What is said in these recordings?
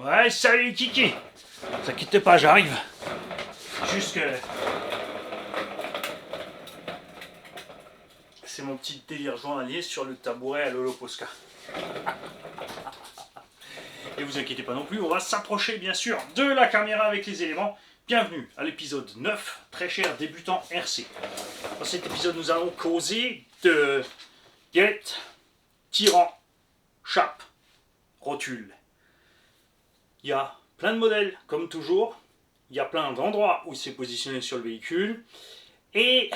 Ouais, salut Kiki. T'inquiète pas, j'arrive. Juste que... C'est mon petit délire journalier sur le tabouret à Lolo Posca. Et vous inquiétez pas non plus, on va s'approcher bien sûr de la caméra avec les éléments. Bienvenue à l'épisode 9, très cher débutant RC. Dans cet épisode, nous allons causer de guettes, tirants, chape, rotule. Il y a plein de modèles, comme toujours. Il y a plein d'endroits où il s'est positionné sur le véhicule. Et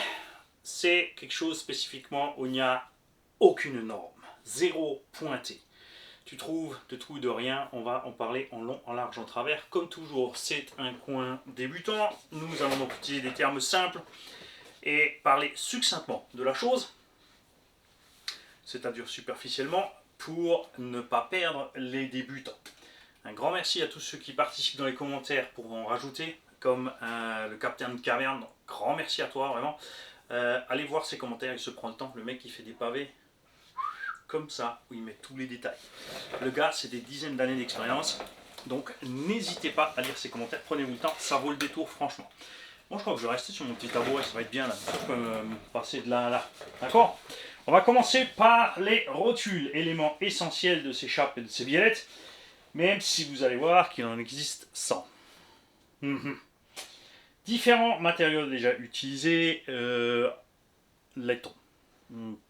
c'est quelque chose spécifiquement où il n'y a aucune norme. Zéro pointé. Tu trouves de tout et de rien, on va en parler en long, en large, en travers. Comme toujours, c'est un coin débutant. Nous allons donc utiliser des termes simples et parler succinctement de la chose, c'est-à-dire superficiellement, pour ne pas perdre les débutants. Un grand merci à tous ceux qui participent dans les commentaires pour en rajouter, comme le Capitaine Caverne. Grand merci à toi, vraiment. Allez voir ses commentaires, il se prend le temps. Le mec qui fait des pavés comme ça, où il met tous les détails. Le gars, c'est des dizaines d'années d'expérience. Donc n'hésitez pas à lire ses commentaires, prenez-vous le temps, ça vaut le détour franchement. Bon, je crois que je vais rester sur mon petit tabouret, ça va être bien là. Je peux me passer de là à là. D'accord? On va commencer par les rotules, éléments essentiels de ces chapes et de ces biellettes. Même si vous allez voir qu'il en existe 100. Différents matériaux déjà utilisés. Laiton.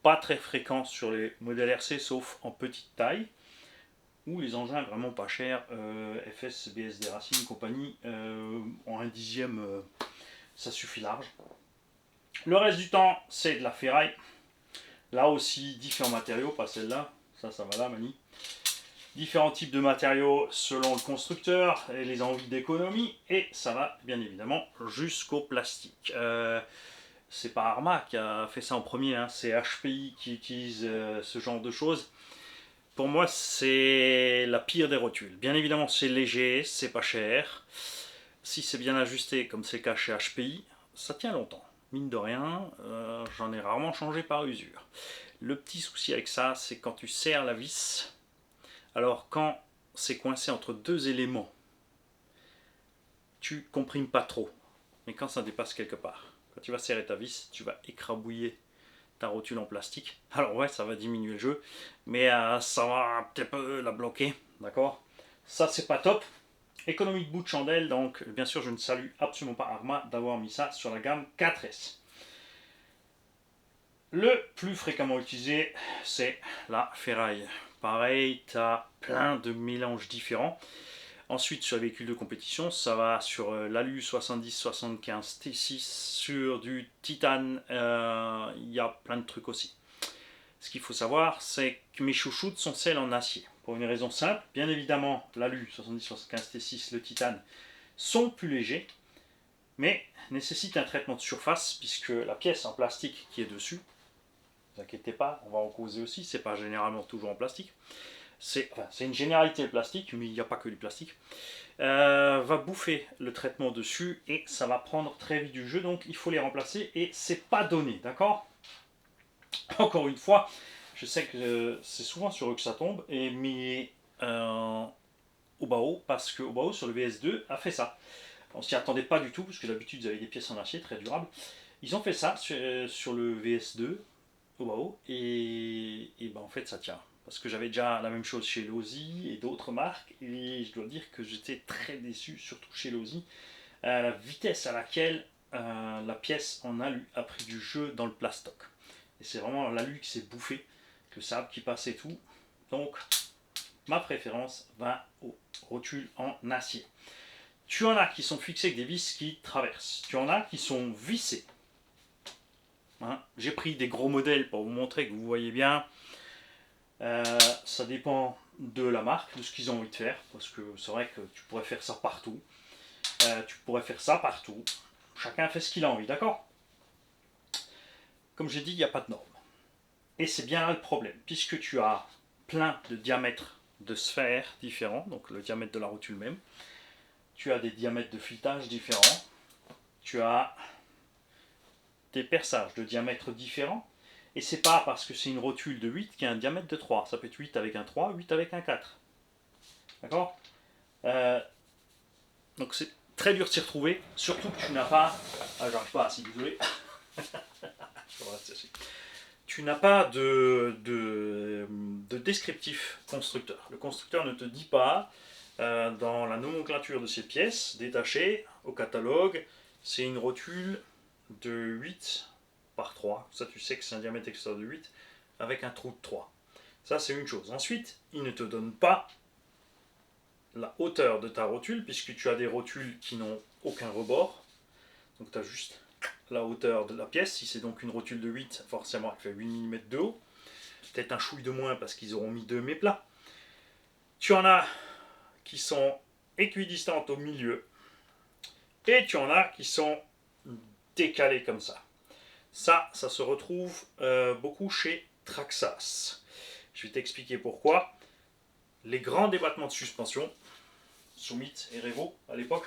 Pas très fréquent sur les modèles RC, sauf en petite taille. Ou les engins vraiment pas chers, FS, BSD Racing, compagnie, en 1/10, ça suffit large. Le reste du temps, c'est de la ferraille. Là aussi, différents matériaux, pas celle-là. Ça va là, Mani. Différents types de matériaux selon le constructeur et les envies d'économie, et ça va bien évidemment jusqu'au plastique. C'est pas Arma qui a fait ça en premier, hein, c'est HPI qui utilise ce genre de choses. Pour moi, c'est la pire des rotules. Bien évidemment, c'est léger, c'est pas cher. Si c'est bien ajusté, comme c'est le cas chez HPI, ça tient longtemps. Mine de rien, j'en ai rarement changé par usure. Le petit souci avec ça, c'est quand tu serres la vis. Alors quand c'est coincé entre deux éléments, tu comprimes pas trop. Mais quand ça dépasse quelque part, quand tu vas serrer ta vis, tu vas écrabouiller ta rotule en plastique. Alors ouais, ça va diminuer le jeu, mais ça va un petit peu la bloquer, d'accord? Ça, c'est pas top. Économie de bout de chandelle, donc bien sûr, je ne salue absolument pas Arma d'avoir mis ça sur la gamme 4S. Le plus fréquemment utilisé, c'est la ferraille. Pareil, tu as plein de mélanges différents. Ensuite, sur les véhicules de compétition, ça va sur l'Alu 70-75 T6, sur du titane, il y a plein de trucs aussi. Ce qu'il faut savoir, c'est que mes chouchoutes sont celles en acier. Pour une raison simple, bien évidemment, l'Alu 70-75 T6, le titane, sont plus légers, mais nécessitent un traitement de surface, puisque la pièce en plastique qui est dessus, ne vous inquiétez pas, on va en causer aussi, c'est pas généralement toujours en plastique. C'est une généralité de plastique, mais il n'y a pas que du plastique, va bouffer le traitement dessus et ça va prendre très vite du jeu, donc il faut les remplacer et c'est pas donné, d'accord? Encore une fois, je sais que c'est souvent sur eux que ça tombe, mais Obao, parce que Obao sur le VS2 a fait ça. On s'y attendait pas du tout, parce que d'habitude ils avaient des pièces en acier très durables. Ils ont fait ça sur le VS2 Obao et ben en fait ça tient. Parce que j'avais déjà la même chose chez Losi et d'autres marques, et je dois dire que j'étais très déçu, surtout chez Losi, la vitesse à laquelle la pièce en alu a pris du jeu dans le plastoc. Et c'est vraiment l'alu qui s'est bouffé, le sable qui passe et tout. Donc ma préférence va aux rotules en acier. Tu en as qui sont fixés avec des vis qui traversent. Tu en as qui sont vissés. Hein, j'ai pris des gros modèles pour vous montrer que vous voyez bien. Ça dépend de la marque, de ce qu'ils ont envie de faire, parce que c'est vrai que tu pourrais faire ça partout. Tu pourrais faire ça partout. Chacun fait ce qu'il a envie, d'accord? Comme j'ai dit, il n'y a pas de norme. Et c'est bien là le problème, puisque tu as plein de diamètres de sphères différents, donc le diamètre de la rotule même. Tu as des diamètres de filetage différents. Tu as des perçages de diamètres différents. Et c'est pas parce que c'est une rotule de 8 qu'il y a un diamètre de 3. Ça peut être 8 avec un 3, 8 avec un 4. D'accord? Donc c'est très dur de s'y retrouver, surtout que tu n'as pas... Ah, j'arrive pas, si désolé. Tu n'as pas de descriptif constructeur. Le constructeur ne te dit pas, dans la nomenclature de ces pièces détachées au catalogue, c'est une rotule de 8 par 3. Ça, tu sais que c'est un diamètre extérieur de 8 avec un trou de 3. Ça, c'est une chose. Ensuite, il ne te donne pas la hauteur de ta rotule, puisque tu as des rotules qui n'ont aucun rebord. Donc, tu as juste la hauteur de la pièce. Si c'est donc une rotule de 8, forcément, elle fait 8 mm de haut. Peut-être un chouille de moins parce qu'ils auront mis 2 méplats. Tu en as qui sont équidistantes au milieu. Et tu en as qui sont décalées comme ça. Ça se retrouve beaucoup chez Traxxas. Je vais t'expliquer pourquoi. Les grands débattements de suspension, Summit et Revo à l'époque,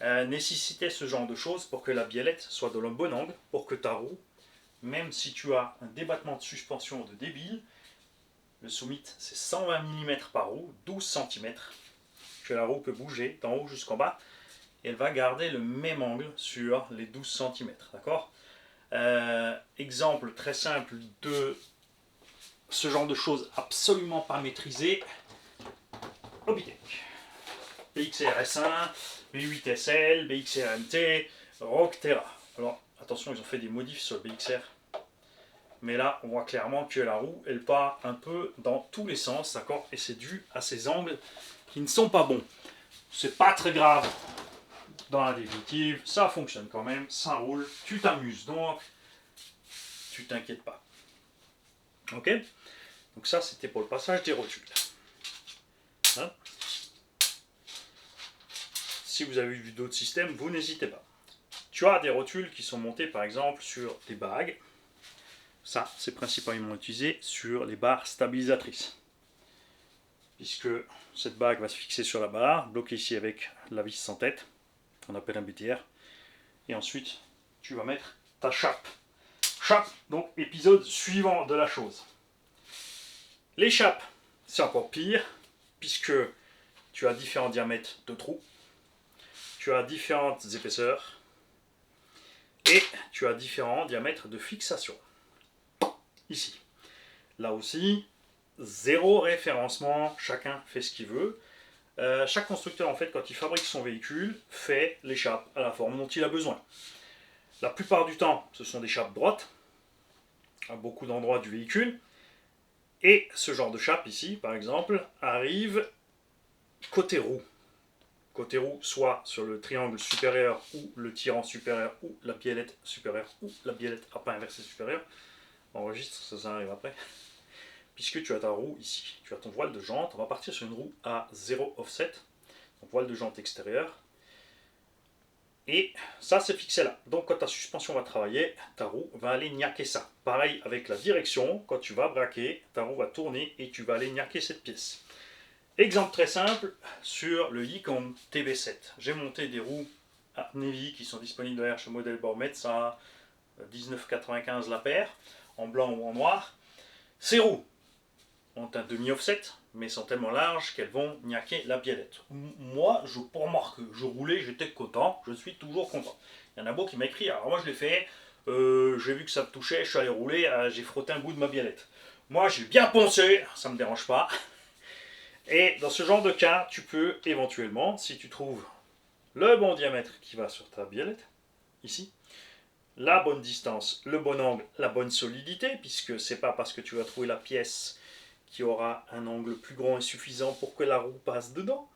nécessitaient ce genre de choses pour que la biellette soit dans le bon angle, pour que ta roue, même si tu as un débattement de suspension de débile, le Summit c'est 120 mm par roue, 12 cm, que la roue peut bouger d'en haut jusqu'en bas, et elle va garder le même angle sur les 12 cm, d'accord ? Exemple très simple de ce genre de choses absolument pas maîtrisées, Hobbytech. BXR S1, B8 SL, BXR MT, Rockterra. Alors attention, ils ont fait des modifs sur le BXR. Mais là, on voit clairement que la roue, elle part un peu dans tous les sens, d'accord ? Et c'est dû à ces angles qui ne sont pas bons. C'est pas très grave dans la définitive, ça fonctionne quand même, ça roule, tu t'amuses donc, tu t'inquiètes pas. Ok ? Donc ça, c'était pour le passage des rotules. Hein ? Si vous avez vu d'autres systèmes, vous n'hésitez pas. Tu as des rotules qui sont montées par exemple sur des bagues. Ça, c'est principalement utilisé sur les barres stabilisatrices. Puisque cette bague va se fixer sur la barre, bloquée ici avec la vis sans tête, qu'on appelle un BTR. Et ensuite, tu vas mettre ta chape. Chape, donc épisode suivant de la chose. Les chapes, c'est encore pire, puisque tu as différents diamètres de trous. Tu as différentes épaisseurs et tu as différents diamètres de fixation. Ici. Là aussi, zéro référencement, chacun fait ce qu'il veut. Chaque constructeur, en fait, quand il fabrique son véhicule, fait l'échappe à la forme dont il a besoin. La plupart du temps, ce sont des chapes droites, à beaucoup d'endroits du véhicule. Et ce genre de chape ici, par exemple, arrive côté roue. Côté roue, soit sur le triangle supérieur ou le tirant supérieur ou la biellette supérieure ou la biellette à pas inversée supérieure. Enregistre, ça arrive après. Puisque tu as ta roue ici. Tu as ton voile de jante. On va partir sur une roue à 0 offset. Donc voile de jante extérieur. Et ça, c'est fixé là. Donc quand ta suspension va travailler, ta roue va aller niaquer ça. Pareil avec la direction. Quand tu vas braquer, ta roue va tourner et tu vas aller niaquer cette pièce. Exemple très simple, sur le Yukon TB7. J'ai monté des roues à Navy qui sont disponibles d'ailleurs chez Model Bormetz à 19,95 la paire, en blanc ou en noir. Ces roues ont un demi-offset, mais sont tellement larges qu'elles vont niaquer la biellette. Moi, pour marque, je roulais, j'étais content, je suis toujours content. Il y en a beaucoup qui m'a écrit, alors moi je l'ai fait, j'ai vu que ça me touchait, je suis allé rouler, j'ai frotté un bout de ma biellette. Moi j'ai bien poncé, ça me dérange pas. Et dans ce genre de cas, tu peux éventuellement, si tu trouves le bon diamètre qui va sur ta biellette, ici, la bonne distance, le bon angle, la bonne solidité, puisque c'est pas parce que tu vas trouver la pièce qui aura un angle plus grand et suffisant pour que la roue passe dedans,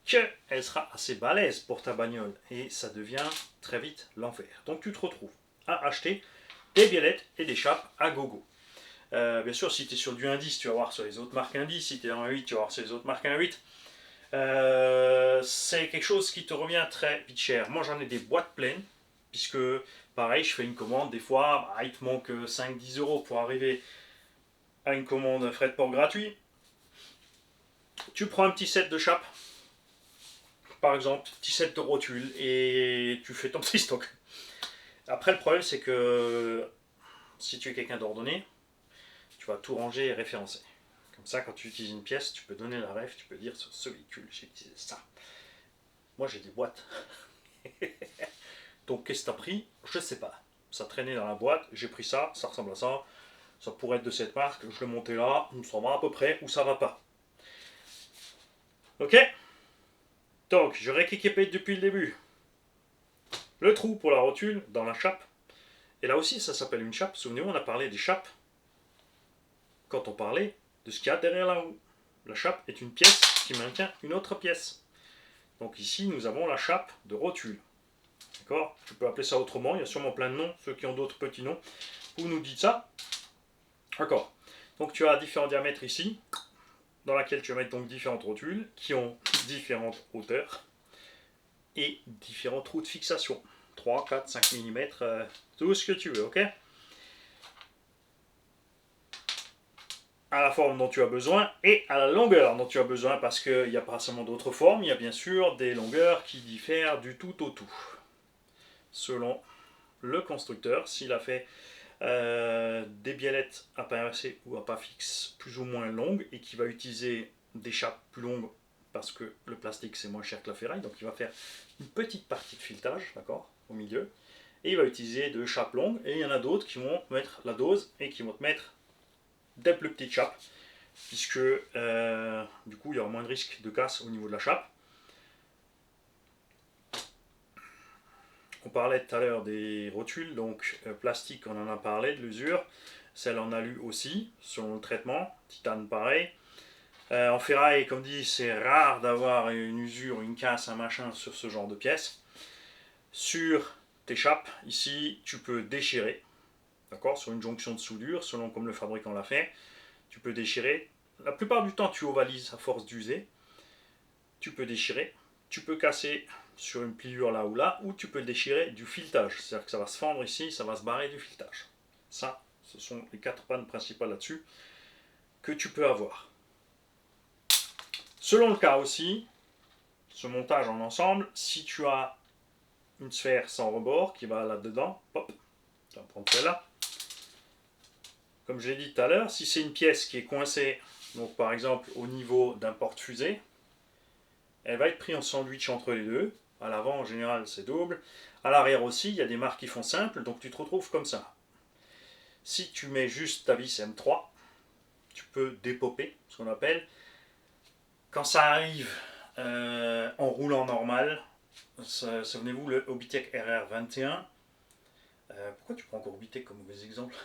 qu'elle sera assez balèze pour ta bagnole. Et ça devient très vite l'enfer. Donc tu te retrouves à acheter des biellettes et des chapes à gogo. Bien sûr, si tu es sur du 1.10, tu vas voir sur les autres marques 1.10. Si tu es en 1.8, tu vas voir sur les autres marques 1.8. C'est quelque chose qui te revient très vite cher. Moi, j'en ai des boîtes pleines, puisque, pareil, je fais une commande. Des fois, il te manque 5-10 euros pour arriver à une commande frais de port gratuit. Tu prends un petit set de chape, par exemple, petit set de rotules, et tu fais ton petit stock. Après, le problème, c'est que si tu es quelqu'un d'ordonné, tu vas tout ranger et référencer. Comme ça, quand tu utilises une pièce, tu peux donner la ref, tu peux dire sur ce véhicule, j'ai utilisé ça. Moi j'ai des boîtes. Donc qu'est-ce que t'as pris? Je sais pas. Ça traînait dans la boîte, j'ai pris ça, ça ressemble à ça. Ça pourrait être de cette marque, je l'ai monté là, on saura à peu près où ça va pas. Ok? Donc, je rééquipe depuis le début. Le trou pour la rotule dans la chape. Et là aussi, ça s'appelle une chape. Souvenez-vous, on a parlé des chapes quand on parlait de ce qu'il y a derrière la roue. La chape est une pièce qui maintient une autre pièce. Donc ici, nous avons la chape de rotule. D'accord? Tu peux appeler ça autrement, il y a sûrement plein de noms, ceux qui ont d'autres petits noms. Vous nous dites ça. D'accord. Donc tu as différents diamètres ici, dans laquelle tu vas mettre donc différentes rotules qui ont différentes hauteurs et différents trous de fixation. 3, 4, 5 mm, tout ce que tu veux, ok? À la forme dont tu as besoin et à la longueur dont tu as besoin, parce qu'il n'y a pas seulement d'autres formes, il y a bien sûr des longueurs qui diffèrent du tout au tout. Selon le constructeur, s'il a fait des biellettes à pas inversé ou à pas fixe plus ou moins longues et qui va utiliser des chapes plus longues parce que le plastique c'est moins cher que la ferraille, donc il va faire une petite partie de filetage, d'accord, au milieu, et il va utiliser de chapes longues, et il y en a d'autres qui vont mettre la dose et qui vont te mettre des plus petites chapes, puisque du coup il y aura moins de risque de casse au niveau de la chape. On parlait tout à l'heure des rotules, donc plastique, on en a parlé, de l'usure. Celle en alu aussi, selon le traitement. Titane, pareil. En ferraille, comme dit, c'est rare d'avoir une usure, une casse, un machin sur ce genre de pièces. Sur tes chapes, ici, tu peux déchirer. D'accord? Sur une jonction de soudure, selon comme le fabricant l'a fait. Tu peux déchirer. La plupart du temps, tu ovalises à force d'user. Tu peux déchirer. Tu peux casser sur une pliure là, ou tu peux le déchirer du filetage. C'est-à-dire que ça va se fendre ici, ça va se barrer du filetage. Ça, ce sont les 4 pannes principales là-dessus que tu peux avoir. Selon le cas aussi, ce montage en ensemble, si tu as une sphère sans rebord qui va là-dedans, hop, tu vas prendre celle-là. Comme je l'ai dit tout à l'heure, si c'est une pièce qui est coincée, donc par exemple au niveau d'un porte-fusée, elle va être prise en sandwich entre les deux. À l'avant, en général, c'est double. À l'arrière aussi, il y a des marques qui font simple, donc tu te retrouves comme ça. Si tu mets juste ta vis M3, tu peux dépoper, ce qu'on appelle. Quand ça arrive en roulant normal, souvenez-vous le Hobbytech RR21. Pourquoi tu prends encore Hobbytech comme mauvais exemple?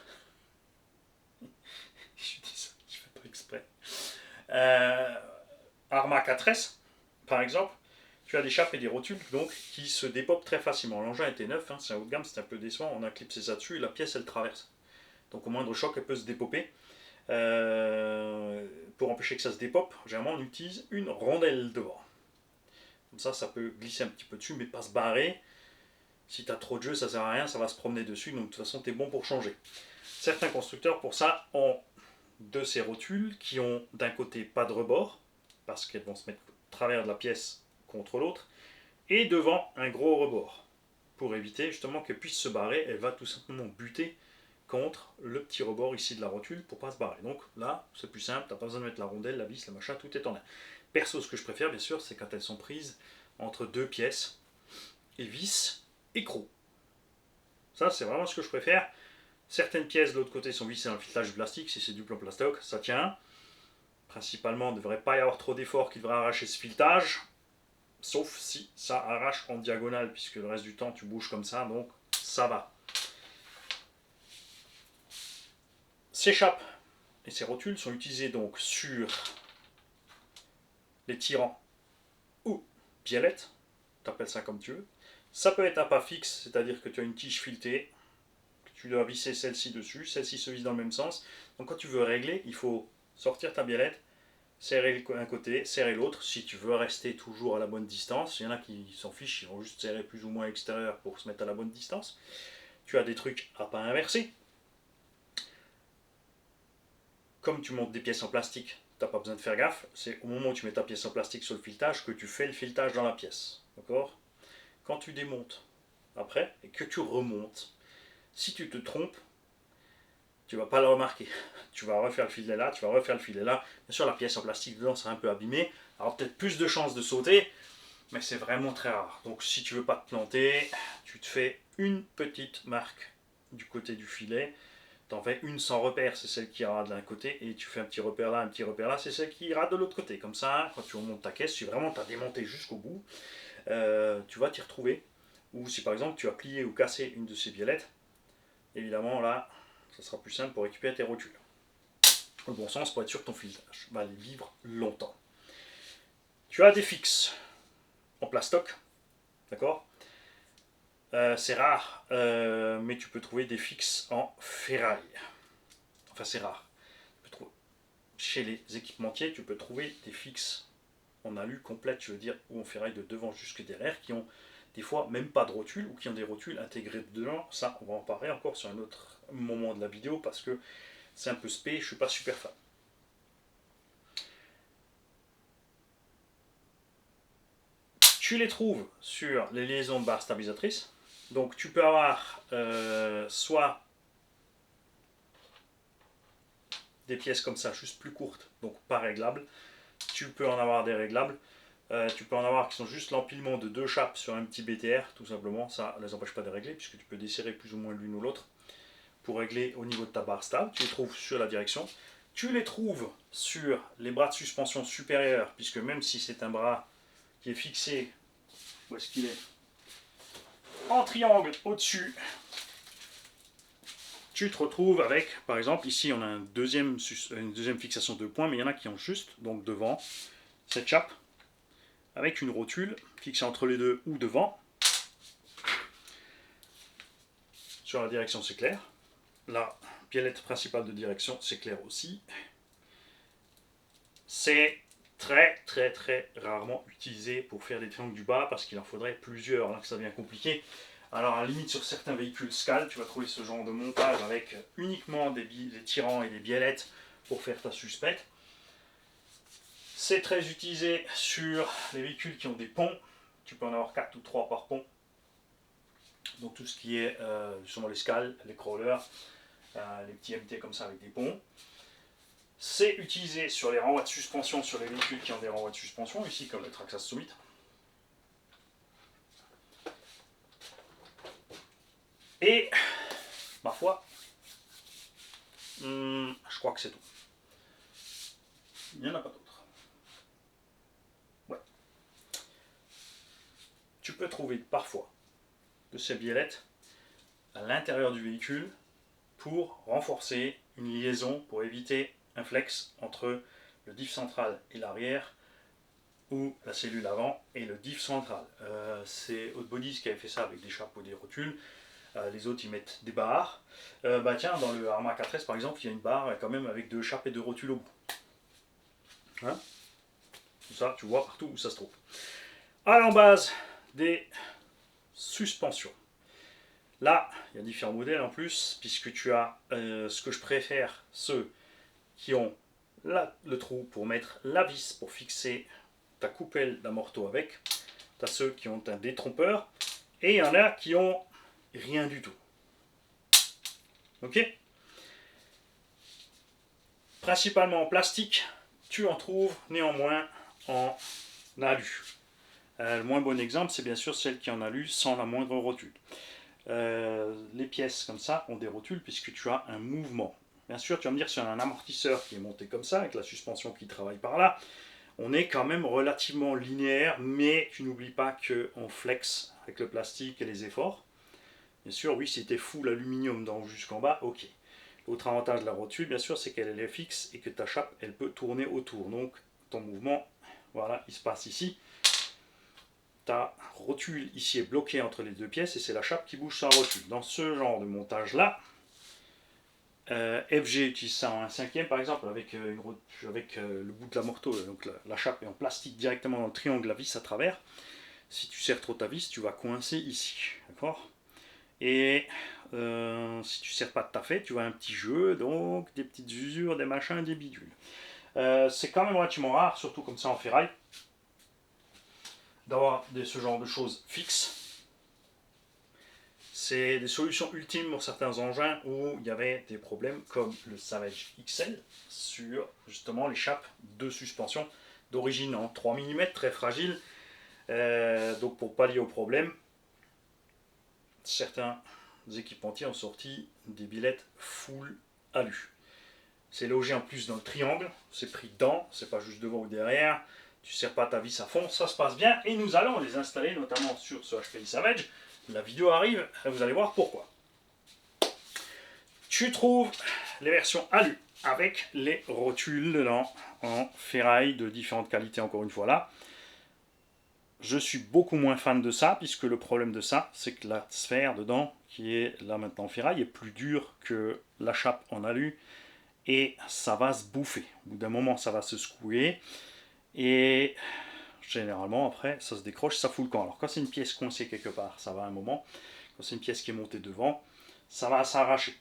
Je dis ça, je fais pas exprès. Arma 4S, par exemple, tu as des chapes et des rotules donc, qui se dépopent très facilement. L'engin était neuf, hein, c'est un haut de gamme, c'est un peu décevant. On a clipsé ça dessus et la pièce elle traverse. Donc au moindre choc, elle peut se dépoper. Pour empêcher que ça se dépope, généralement on utilise une rondelle devant. Comme ça peut glisser un petit peu dessus, mais pas se barrer. Si tu as trop de jeu, ça sert à rien, ça va se promener dessus, donc de toute façon tu es bon pour changer. Certains constructeurs pour ça ont de ces rotules qui ont d'un côté pas de rebord, parce qu'elles vont se mettre au travers de la pièce contre l'autre, et devant un gros rebord. Pour éviter justement qu'elle puisse se barrer, elle va tout simplement buter contre le petit rebord ici de la rotule pour pas se barrer. Donc là, c'est plus simple, t'as pas besoin de mettre la rondelle, la vis, le machin, tout est en un. Perso, ce que je préfère, bien sûr, c'est quand elles sont prises entre deux pièces, et vis et croc. Ça, c'est vraiment ce que je préfère. Certaines pièces de l'autre côté sont vissées dans le filetage plastique, si c'est du plan plastoc, ça tient. Principalement, il ne devrait pas y avoir trop d'efforts qui devraient arracher ce filetage, sauf si ça arrache en diagonale, puisque le reste du temps tu bouges comme ça, donc ça va. Ces chapes et ces rotules sont utilisés donc sur les tirants ou biellettes, t'appelles ça comme tu veux. Ça peut être à pas fixe, c'est-à-dire que tu as une tige filetée, que tu dois visser celle-ci dessus, celle-ci se visse dans le même sens. Donc quand tu veux régler, il faut sortir ta biellette, serrer un côté, serrer l'autre, si tu veux rester toujours à la bonne distance. Il y en a qui s'en fichent, ils vont juste serrer plus ou moins à l'extérieur pour se mettre à la bonne distance. Tu as des trucs à pas inverser. Comme tu montes des pièces en plastique, tu n'as pas besoin de faire gaffe. C'est au moment où tu mets ta pièce en plastique sur le filetage que tu fais le filetage dans la pièce. D'accord? Quand tu démontes après et que tu remontes, si tu te trompes, tu ne vas pas le remarquer. Tu vas refaire le filet là, tu vas refaire le filet là. Bien sûr, la pièce en plastique dedans sera un peu abîmée. Alors peut-être plus de chances de sauter, mais c'est vraiment très rare. Donc si tu veux pas te planter, tu te fais une petite marque du côté du filet. Tu en fais une sans repère, c'est celle qui ira de l'un côté, et tu fais un petit repère là, un petit repère là, c'est celle qui ira de l'autre côté. Comme ça, quand tu remontes ta caisse, si vraiment tu as démonté jusqu'au bout, tu vas t'y retrouver. Ou si par exemple tu as plié ou cassé une de ces biellettes, évidemment là, ça sera plus simple pour récupérer tes rotules. Le bon sens pour être sûr que ton filetage va les vivre longtemps. Tu as des fixes en plastoc, d'accord. C'est rare, mais tu peux trouver des fixes en ferraille. Enfin, c'est rare. Chez les équipementiers, tu peux trouver des fixes en alu complète, je veux dire, ou en ferraille de devant jusque derrière, qui ont des fois même pas de rotule, ou qui ont des rotules intégrées dedans. Ça, on va en parler encore sur un autre moment de la vidéo, parce que c'est un peu spé, je suis pas super fan. Tu les trouves sur les liaisons de barres stabilisatrices. Donc tu peux avoir soit des pièces comme ça, juste plus courtes, donc pas réglables. Tu peux en avoir des réglables. Tu peux en avoir qui sont juste l'empilement de 2 chapes sur un petit BTR, tout simplement. Ça ne les empêche pas de régler, puisque tu peux desserrer plus ou moins l'une ou l'autre pour régler au niveau de ta barre stable. Tu les trouves sur la direction. Tu les trouves sur les bras de suspension supérieurs, puisque même si c'est un bras qui est fixé, où est-ce qu'il est, en triangle au-dessus, tu te retrouves avec, par exemple, ici on a une deuxième fixation de points, mais il y en a qui ont juste, donc devant, cette chape, avec une rotule fixée entre les deux ou devant. Sur la direction, c'est clair. La biellette principale de direction, c'est clair aussi. C'est très rarement utilisé pour faire des triangles du bas, parce qu'il en faudrait plusieurs, là que ça devient compliqué. Alors à la limite sur certains véhicules Scal, tu vas trouver ce genre de montage avec uniquement des tirants et des biellettes pour faire ta suspecte. C'est très utilisé sur les véhicules qui ont des ponts. Tu peux en avoir 4 ou 3 par pont. Donc tout ce qui est justement les Scal, les crawlers, les petits MT comme ça avec des ponts. C'est utilisé sur les renvois de suspension, sur les véhicules qui ont des renvois de suspension, ici comme le Traxxas Summit. Et ma foi, je crois que c'est tout. Il n'y en a pas d'autre. Ouais. Tu peux trouver parfois de ces biellettes à l'intérieur du véhicule pour renforcer une liaison, pour éviter un flex entre le diff central et l'arrière, ou la cellule avant et le diff central. C'est Hot Bodies qui avait fait ça avec des chapeaux et des rotules. Les autres ils mettent des barres. Tiens, dans le Arma 4S par exemple, il y a une barre quand même avec 2 chapes et 2 rotules au bout. Hein, tout ça, tu vois partout où ça se trouve. À la base des suspensions. Là, il y a différents modèles en plus, puisque tu as ce que je préfère, ceux qui ont le trou pour mettre la vis pour fixer ta coupelle d'amorto avec. Tu as ceux qui ont un détrompeur, et il y en a qui ont rien du tout. Ok? Principalement en plastique, tu en trouves néanmoins en alu. Le moins bon exemple, c'est bien sûr celle qui est en alu sans la moindre rotule. Les pièces comme ça ont des rotules puisque tu as un mouvement. Bien sûr, tu vas me dire, sur un amortisseur qui est monté comme ça, avec la suspension qui travaille par là, on est quand même relativement linéaire, mais tu n'oublies pas qu'on flex avec le plastique et les efforts. Bien sûr, oui, si tu es full aluminium d'en haut jusqu'en bas, ok. L'autre avantage de la rotule, bien sûr, c'est qu'elle est fixe et que ta chape, elle peut tourner autour. Donc, ton mouvement, voilà, il se passe ici. Ta rotule ici est bloquée entre les deux pièces et c'est la chape qui bouge sur la rotule. Dans ce genre de montage-là, FG utilise ça en 1/5 par exemple avec, le bout de la morteau, donc la chape est en plastique directement dans le triangle, la vis à travers. Si tu serres trop ta vis, tu vas coincer ici, d'accord? Et si tu ne serres pas tout à fait, tu vois un petit jeu, donc des petites usures, des machins, des bidules. C'est quand même relativement rare, surtout comme ça en ferraille, d'avoir ce genre de choses fixes. C'est des solutions ultimes pour certains engins où il y avait des problèmes comme le Savage XL sur justement les chapes de suspension d'origine en 3 mm, très fragile, Donc pour pallier au problème, certains équipementiers ont sorti des billettes full alu. C'est logé en plus dans le triangle, c'est pris dedans, c'est pas juste devant ou derrière, tu ne serres pas ta vis à fond, ça se passe bien et nous allons les installer notamment sur ce HPI Savage. La vidéo arrive, vous allez voir pourquoi. Tu trouves les versions alu avec les rotules dedans en ferraille de différentes qualités encore une fois là. Je suis beaucoup moins fan de ça, puisque le problème de ça, c'est que la sphère dedans, qui est là maintenant en ferraille, est plus dure que la chape en alu, et ça va se bouffer. Au bout d'un moment, ça va se secouer, et généralement, après, ça se décroche, ça fout le camp. Alors quand c'est une pièce coincée quelque part, ça va un moment. Quand c'est une pièce qui est montée devant, ça va s'arracher.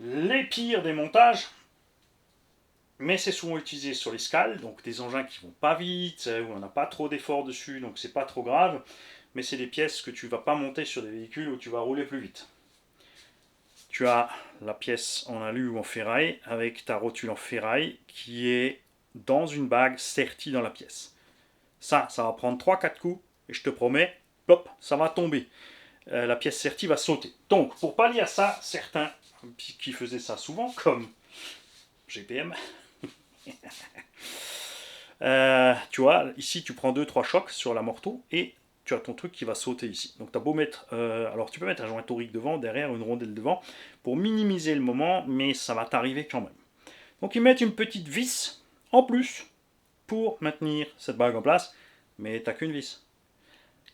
Les pires des montages, mais c'est souvent utilisé sur les scales, donc des engins qui vont pas vite, où on n'a pas trop d'efforts dessus, donc c'est pas trop grave, mais c'est des pièces que tu vas pas monter sur des véhicules où tu vas rouler plus vite. Tu as la pièce en alu ou en ferraille, avec ta rotule en ferraille, qui est dans une bague sertie dans la pièce. Ça va prendre 3-4 coups, et je te promets, plop, ça va tomber. La pièce sertie va sauter. Donc, pour pallier à ça, certains qui faisaient ça souvent, comme GPM, tu vois, ici tu prends 2-3 chocs sur la morteau et tu as ton truc qui va sauter ici. Donc tu as beau mettre, alors tu peux mettre un joint torique devant, derrière une rondelle devant, pour minimiser le moment, mais ça va t'arriver quand même. Donc ils mettent une petite vis en plus pour maintenir cette bague en place, mais t'as qu'une vis.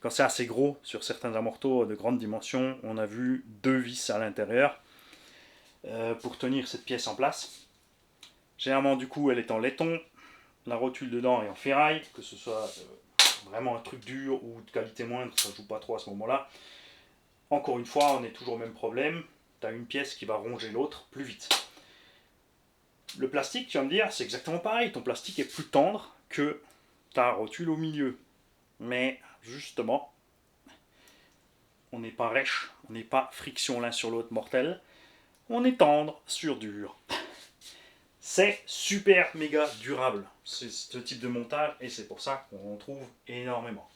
Quand c'est assez gros, sur certains amortos de grande dimension, on a vu 2 vis à l'intérieur pour tenir cette pièce en place. Généralement du coup elle est en laiton, la rotule dedans est en ferraille, que ce soit vraiment un truc dur ou de qualité moindre, ça joue pas trop à ce moment-là. Encore une fois, on est toujours au même problème, tu as une pièce qui va ronger l'autre plus vite. Le plastique, tu vas me dire, c'est exactement pareil, ton plastique est plus tendre que ta rotule au milieu. Mais justement, on n'est pas rêche, on n'est pas friction l'un sur l'autre mortel, on est tendre sur dur. C'est super méga durable, c'est ce type de montage, et c'est pour ça qu'on en trouve énormément.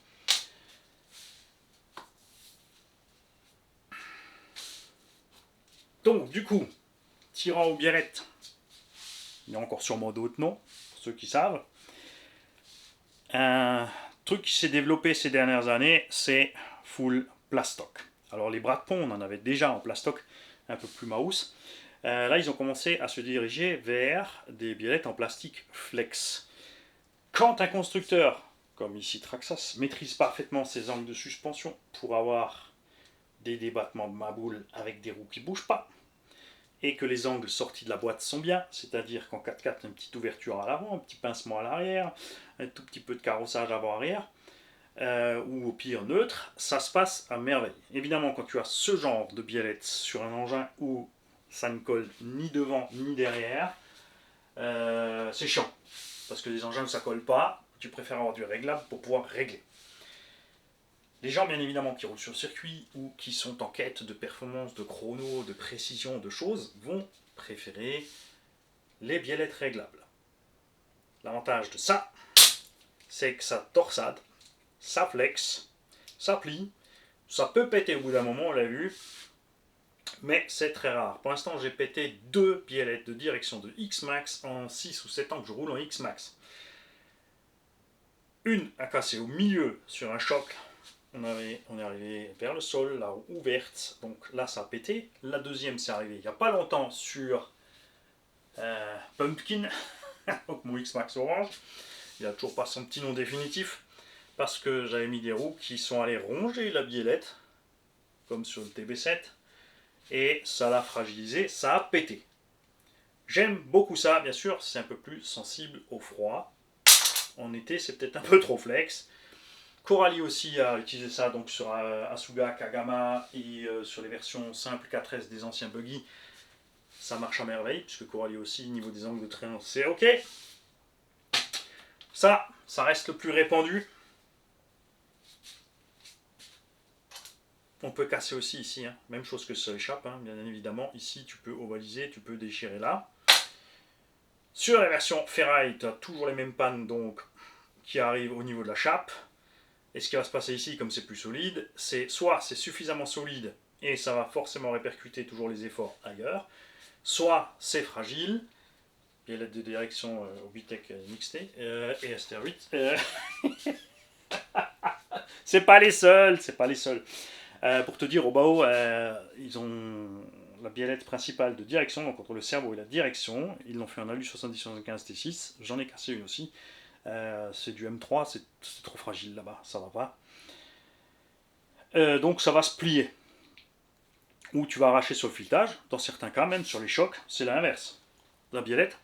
Donc du coup, tirant aux biellettes, il y a encore sûrement d'autres noms, pour ceux qui savent. Un truc qui s'est développé ces dernières années, c'est full plastoc. Alors les bras de pont, on en avait déjà en plastoc, un peu plus mouse. Là, ils ont commencé à se diriger vers des biellettes en plastique flex. Quand un constructeur, comme ici Traxxas, maîtrise parfaitement ses angles de suspension pour avoir des débattements de maboule avec des roues qui ne bougent pas, et que les angles sortis de la boîte sont bien, c'est-à-dire qu'en 4x4, une petite ouverture à l'avant, un petit pincement à l'arrière, un tout petit peu de carrossage avant-arrière, ou au pire neutre, ça se passe à merveille. Évidemment, quand tu as ce genre de biellette sur un engin où ça ne colle ni devant ni derrière, c'est chiant. Parce que les engins où ça ne colle pas, tu préfères avoir du réglable pour pouvoir régler. Les gens, bien évidemment, qui roulent sur circuit ou qui sont en quête de performance, de chrono, de précision, de choses, vont préférer les biellettes réglables. L'avantage de ça, c'est que ça torsade, ça flex, ça plie, ça peut péter au bout d'un moment, on l'a vu, mais c'est très rare. Pour l'instant, j'ai pété 2 biellettes de direction de X-Max en 6 ou 7 ans que je roule en X-Max. Une a cassé au milieu sur un choc. On est arrivé vers le sol, la roue ouverte, donc là ça a pété. La deuxième c'est arrivé il n'y a pas longtemps sur Pumpkin, donc mon X-Max Orange. Il n'a toujours pas son petit nom définitif, parce que j'avais mis des roues qui sont allées ronger la biellette, comme sur le TB7, et ça l'a fragilisé, ça a pété. J'aime beaucoup ça, bien sûr, c'est un peu plus sensible au froid. En été c'est peut-être un peu trop flex. Coralie aussi a utilisé ça donc sur Asuga, Kagama et sur les versions simples 4S des anciens buggy. Ça marche à merveille, puisque Coralie aussi, niveau des angles de traîneau, c'est ok. Ça reste le plus répandu. On peut casser aussi ici, hein. Même chose que sur l'échappe, hein. Bien évidemment. Ici, tu peux ovaliser, tu peux déchirer là. Sur la version ferraille, tu as toujours les mêmes pannes donc, qui arrivent au niveau de la chape. Et ce qui va se passer ici, comme c'est plus solide, c'est soit c'est suffisamment solide et ça va forcément répercuter toujours les efforts ailleurs, soit c'est fragile, biellette de direction Orbitec NXT et STR8. C'est pas les seuls, c'est pas les seuls. Pour te dire, au Bao, ils ont la biellette principale de direction, donc entre le cerveau et la direction. Ils l'ont fait en alu 70-75 T6. J'en ai cassé une aussi. C'est du M3, c'est trop fragile là-bas, ça va pas. Donc ça va se plier. Ou tu vas arracher sur le filetage. Dans certains cas, même sur les chocs, c'est l'inverse. La biellette,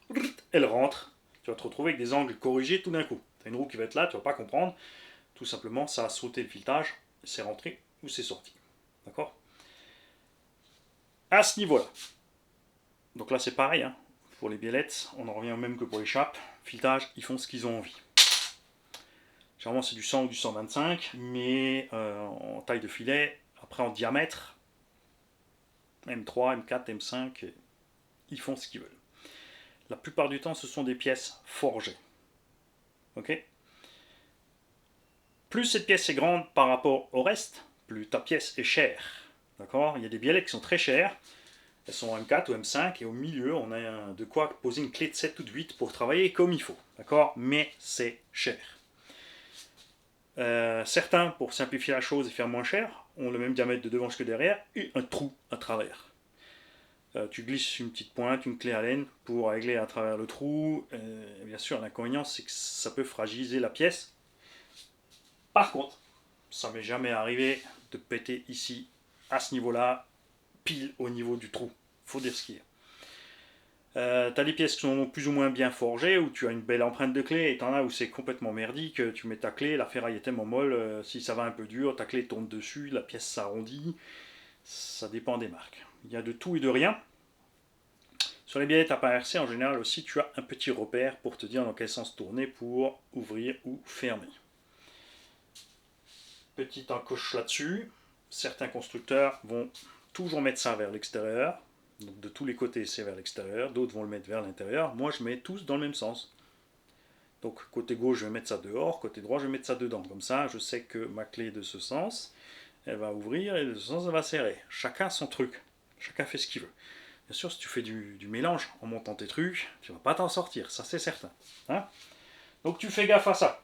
elle rentre. Tu vas te retrouver avec des angles corrigés tout d'un coup. Tu as une roue qui va être là, tu vas pas comprendre. Tout simplement, ça a sauté le filetage, c'est rentré ou c'est sorti. D'accord? À ce niveau-là. Donc là, c'est pareil. Hein. Pour les biellettes, on en revient au même que pour les chapes. Filetage, ils font ce qu'ils ont envie. Généralement, c'est du 100 ou du 125, mais en taille de filet, après en diamètre, M3, M4, M5, ils font ce qu'ils veulent. La plupart du temps, ce sont des pièces forgées. Ok? Plus cette pièce est grande par rapport au reste, plus ta pièce est chère. D'accord? Il y a des biellettes qui sont très chères. Elles sont en M4 ou M5 et au milieu, on a de quoi poser une clé de 7 ou de 8 pour travailler comme il faut. D'accord? Mais c'est cher. Certains, pour simplifier la chose et faire moins cher, ont le même diamètre de devant que derrière et un trou à travers. Tu glisses une petite pointe, une clé Allen pour régler à travers le trou. Bien sûr, l'inconvénient, c'est que ça peut fragiliser la pièce. Par contre, ça m'est jamais arrivé de péter ici, à ce niveau-là, pile au niveau du trou. Faut dire ce qu'il y a. T'as des pièces qui sont plus ou moins bien forgées, où tu as une belle empreinte de clé, et t'en as où c'est complètement merdique, tu mets ta clé, la ferraille est tellement molle, si ça va un peu dur, ta clé tombe dessus, la pièce s'arrondit, ça dépend des marques. Il y a de tout et de rien. Sur les biellettes à pas RC, en général aussi, tu as un petit repère pour te dire dans quel sens tourner pour ouvrir ou fermer. Petite encoche là-dessus, certains constructeurs vont toujours mettre ça vers l'extérieur, donc de tous les côtés c'est vers l'extérieur, d'autres vont le mettre vers l'intérieur, moi je mets tous dans le même sens. Donc côté gauche je vais mettre ça dehors, côté droit je vais mettre ça dedans, comme ça je sais que ma clé de ce sens, elle va ouvrir et de ce sens elle va serrer. Chacun son truc, chacun fait ce qu'il veut. Bien sûr si tu fais du mélange en montant tes trucs, tu vas pas t'en sortir, ça c'est certain. Hein? Donc tu fais gaffe à ça.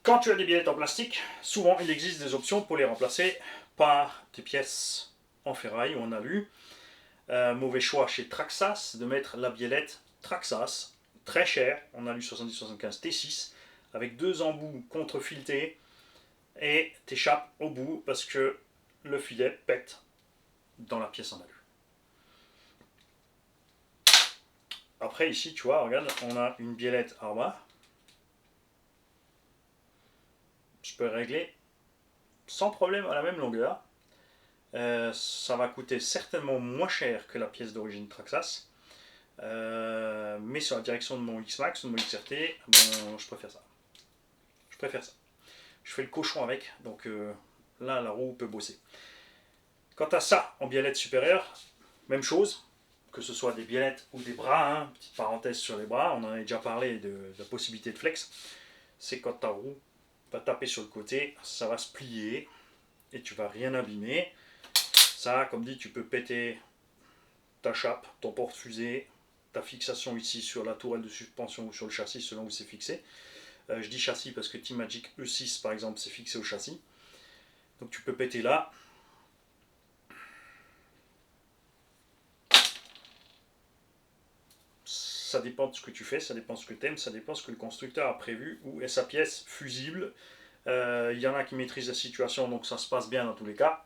Quand tu as des biellettes en plastique, souvent il existe des options pour les remplacer par des pièces en ferraille ou en alu. Mauvais choix chez Traxxas de mettre la biellette Traxxas, très chère, en alu 70-75 T6, avec deux embouts contre-filetés et t'échappes au bout parce que le filet pète dans la pièce en alu. Après ici tu vois, regarde, on a une biellette Arma. Je peux régler sans problème à la même longueur. Ça va coûter certainement moins cher que la pièce d'origine Traxxas. Mais sur la direction de mon X-Max ou de mon XRT, bon, je préfère ça. Je préfère ça. Je fais le cochon avec, donc là, la roue peut bosser. Quant à ça, en biellette supérieure, même chose, que ce soit des biellettes ou des bras, hein, petite parenthèse sur les bras, on en a déjà parlé de la possibilité de flex, c'est quand ta roue va taper sur le côté, ça va se plier et tu vas rien abîmer. Ça, comme dit, tu peux péter ta chape, ton porte-fusée, ta fixation ici sur la tourelle de suspension ou sur le châssis selon où c'est fixé. Je dis châssis parce que Team Magic E6 par exemple c'est fixé au châssis. Donc tu peux péter là. Ça dépend de ce que tu fais, ça dépend de ce que tu aimes, ça dépend de ce que le constructeur a prévu ou est sa pièce fusible. Il y en a qui maîtrisent la situation donc ça se passe bien dans tous les cas.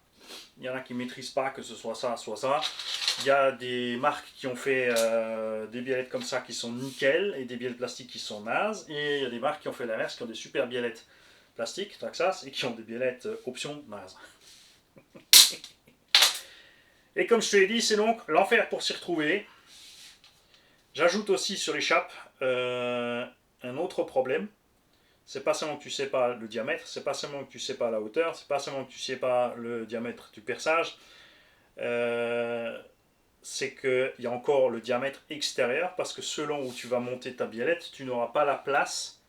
Il y en a qui ne maîtrisent pas, que ce soit ça, soit ça. Il y a des marques qui ont fait des biellettes comme ça qui sont nickel et des biellettes plastiques qui sont nazes. Et il y a des marques qui ont fait l'inverse, qui ont des super biellettes plastiques, Traxxas, et qui ont des biellettes option nazes. Et comme je te l'ai dit, c'est donc l'enfer pour s'y retrouver. J'ajoute aussi sur l'échappe un autre problème. C'est pas seulement que tu sais pas le diamètre, c'est pas seulement que tu sais pas la hauteur, c'est pas seulement que tu sais pas le diamètre du perçage. c'est qu'il y a encore le diamètre extérieur, parce que selon où tu vas monter ta biellette, tu n'auras pas la place,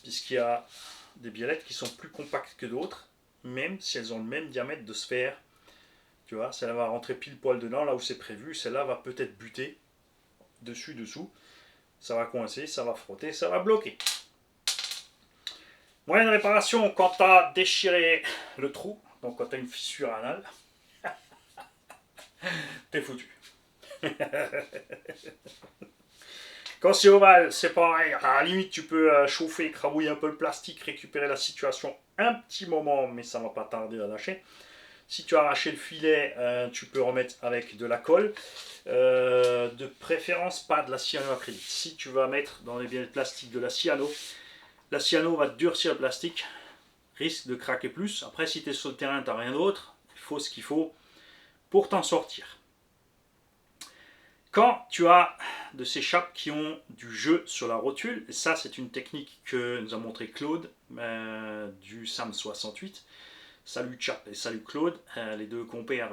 puisqu'il y a des biellettes qui sont plus compactes que d'autres, même si elles ont le même diamètre de sphère. Tu vois, celle-là va rentrer pile poil dedans, là où c'est prévu, celle-là va peut-être buter, dessus, dessous, ça va coincer, ça va frotter, ça va bloquer. Moyen de réparation, quand tu as déchiré le trou, donc quand tu as une fissure anale, t'es foutu. Quand c'est ovale, c'est pareil. À la limite, tu peux chauffer, écrabouiller un peu le plastique, récupérer la situation un petit moment, mais ça ne va pas tarder à lâcher. Si tu as arraché le filet, tu peux remettre avec de la colle. De préférence, pas de la cyanoacrylite. Si tu vas mettre dans les bielles plastiques de la cyano va durcir le plastique, risque de craquer plus. Après, si tu es sur le terrain, tu n'as rien d'autre, il faut ce qu'il faut pour t'en sortir. Quand tu as de ces chapes qui ont du jeu sur la rotule, et ça c'est une technique que nous a montré Claude du SAM 68. Salut Chap et salut Claude, les deux compères